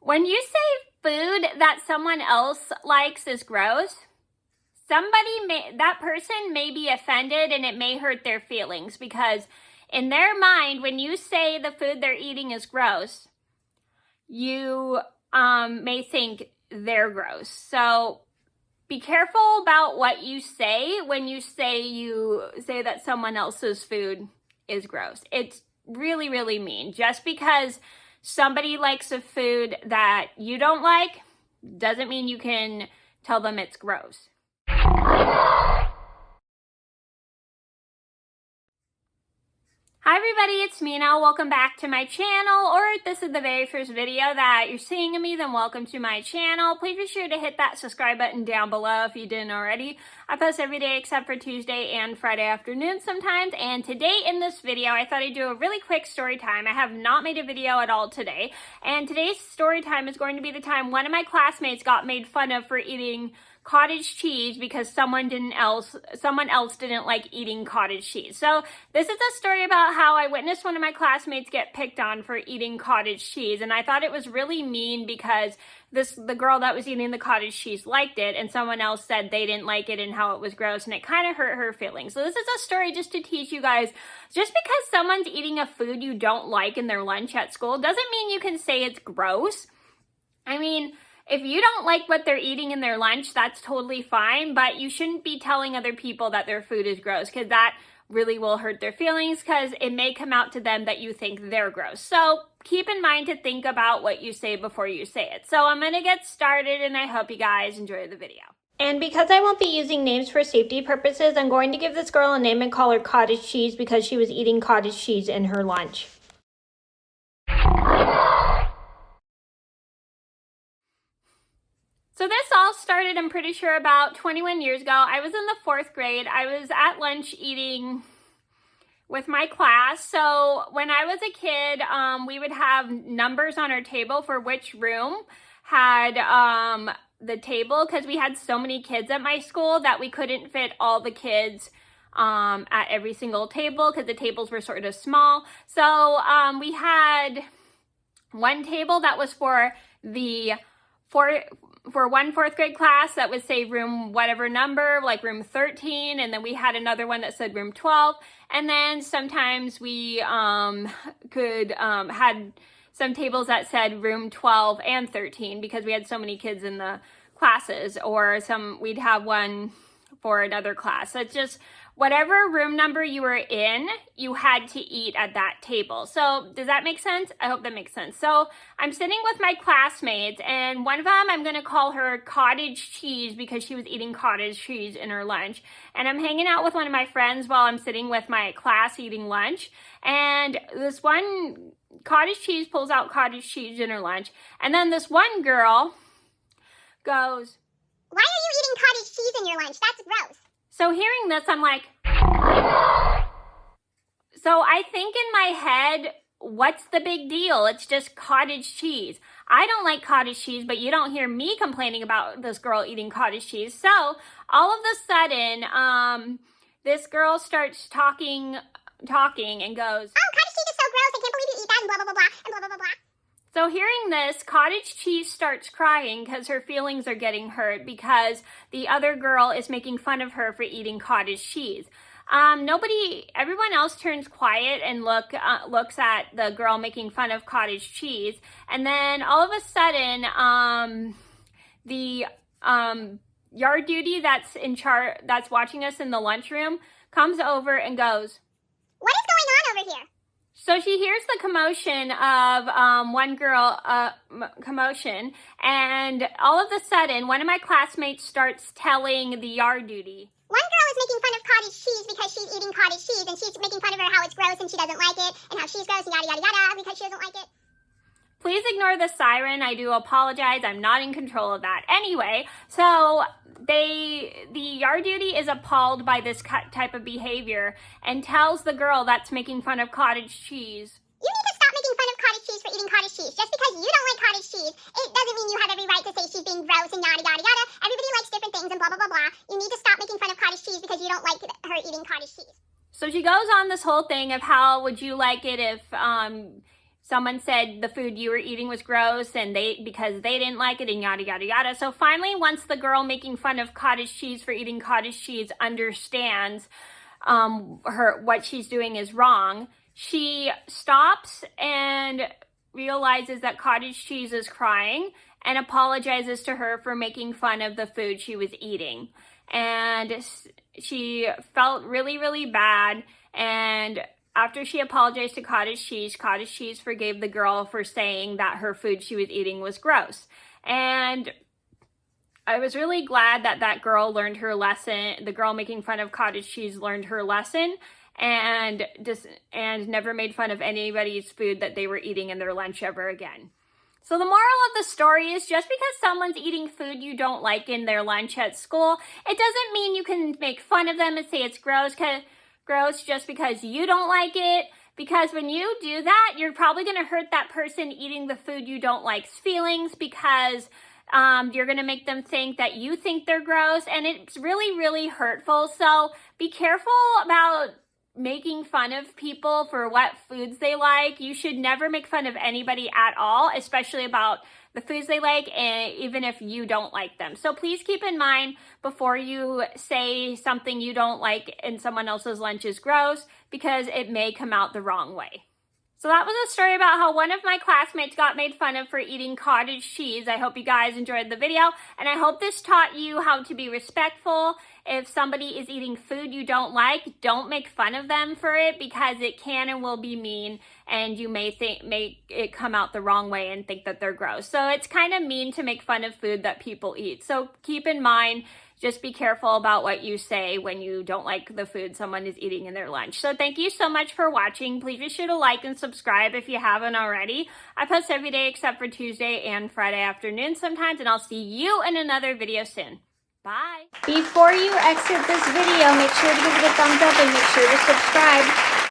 When you say food that someone else likes is gross, that person may be offended and it may hurt their feelings, because in their mind, when you say the food they're eating is gross, you may think they're gross. So be careful about what you say when you say that someone else's food is gross. It's really, really mean. Just because somebody likes a food that you don't like doesn't mean you can tell them it's gross. Hi everybody, it's Mena. Welcome back to my channel, or if this is the very first video that you're seeing of me, then welcome to my channel. Please be sure to hit that subscribe button down below if you didn't already. I post every day except for Tuesday and Friday afternoon sometimes, and today in this video I thought I'd do a really quick story time. I have not made a video at all today, and today's story time is going to be the time one of my classmates got made fun of for eating cottage cheese because someone else didn't like eating cottage cheese. So this is a story about how I witnessed one of my classmates get picked on for eating cottage cheese, and I thought it was really mean because the girl that was eating the cottage cheese liked it and someone else said they didn't like it and how it was gross, and it kind of hurt her feelings. So this is a story just to teach you guys, just because someone's eating a food you don't like in their lunch at school doesn't mean you can say it's gross. I mean, if you don't like what they're eating in their lunch, that's totally fine, but you shouldn't be telling other people that their food is gross, because that really will hurt their feelings, because it may come out to them that you think they're gross. So keep in mind to think about what you say before you say it. So I'm going to get started, and I hope you guys enjoy the video. And because I won't be using names for safety purposes, I'm going to give this girl a name and call her Cottage Cheese because she was eating cottage cheese in her lunch. So this all started, I'm pretty sure, about 21 years ago. I was in the 4th grade. I was at lunch eating with my class. So when I was a kid, we would have numbers on our table for which room had the table, because we had so many kids at my school that we couldn't fit all the kids at every single table because the tables were sort of small. So we had one table that was for one 4th grade class that would say room whatever number, like room 13, and then we had another one that said room 12, and then sometimes we had some tables that said room 12 and 13 because we had so many kids in the classes, or we'd have one for another class. So it's just whatever room number you were in, you had to eat at that table. So does that make sense? I hope that makes sense. So I'm sitting with my classmates, and one of them, I'm going to call her Cottage Cheese because she was eating cottage cheese in her lunch. And I'm hanging out with one of my friends while I'm sitting with my class eating lunch. And this one Cottage Cheese pulls out cottage cheese in her lunch. And then this one girl goes, "Why are you eating cottage cheese in your lunch? That's gross." So hearing this, I'm like, so I think in my head, what's the big deal? It's just cottage cheese. I don't like cottage cheese, but you don't hear me complaining about this girl eating cottage cheese. So all of a sudden, this girl starts talking and goes, "Oh, cottage cheese is so gross. I can't believe you eat that," and blah, blah, blah, blah, and blah, blah, blah, blah. So hearing this, Cottage Cheese starts crying because her feelings are getting hurt because the other girl is making fun of her for eating cottage cheese. Everyone else turns quiet and looks at the girl making fun of cottage cheese. And then all of a sudden, the yard duty that's watching us in the lunchroom comes over and goes, "What is going on over here?" So she hears the commotion of one girl, and all of a sudden, one of my classmates starts telling the yard duty. "One girl is making fun of cottage cheese because she's eating cottage cheese, and she's making fun of her how it's gross and she doesn't like it, and how she's gross and yada, yada, yada, because she doesn't like it." Please ignore the siren. I do apologize. I'm not in control of that. Anyway, so the yard duty is appalled by this type of behavior and tells the girl that's making fun of cottage cheese, "You need to stop making fun of cottage cheese for eating cottage cheese. Just because you don't like cottage cheese, it doesn't mean you have every right to say she's being gross and yada, yada, yada. Everybody likes different things and blah, blah, blah, blah. You need to stop making fun of cottage cheese because you don't like her eating cottage cheese." So she goes on this whole thing of how would you like it if someone said the food you were eating was gross and because they didn't like it and yada, yada, yada. So finally, once the girl making fun of cottage cheese for eating cottage cheese understands what she's doing is wrong, she stops and realizes that cottage cheese is crying and apologizes to her for making fun of the food she was eating. And she felt really, really bad. And after she apologized to Cottage Cheese forgave the girl for saying that her food she was eating was gross. And I was really glad that that girl learned her lesson. The girl making fun of cottage cheese learned her lesson and never made fun of anybody's food that they were eating in their lunch ever again. So the moral of the story is just because someone's eating food you don't like in their lunch at school, it doesn't mean you can make fun of them and say it's gross just because you don't like it. Because when you do that, you're probably going to hurt that person eating the food you don't like's feelings, because you're going to make them think that you think they're gross, and it's really, really hurtful. So be careful about making fun of people for what foods they like. You should never make fun of anybody at all, especially about the foods they like, and even if you don't like them. So please keep in mind before you say something you don't like in someone else's lunch is gross, because it may come out the wrong way. So that was a story about how one of my classmates got made fun of for eating cottage cheese. I hope you guys enjoyed the video, and I hope this taught you how to be respectful. If somebody is eating food you don't like, don't make fun of them for it, because it can and will be mean, and you may make it come out the wrong way and think that they're gross. So it's kind of mean to make fun of food that people eat. So keep in mind, just be careful about what you say when you don't like the food someone is eating in their lunch. So thank you so much for watching. Please be sure to like and subscribe if you haven't already. I post every day except for Tuesday and Friday afternoon sometimes, and I'll see you in another video soon. Bye. Before you exit this video, make sure to give it a thumbs up and make sure to subscribe.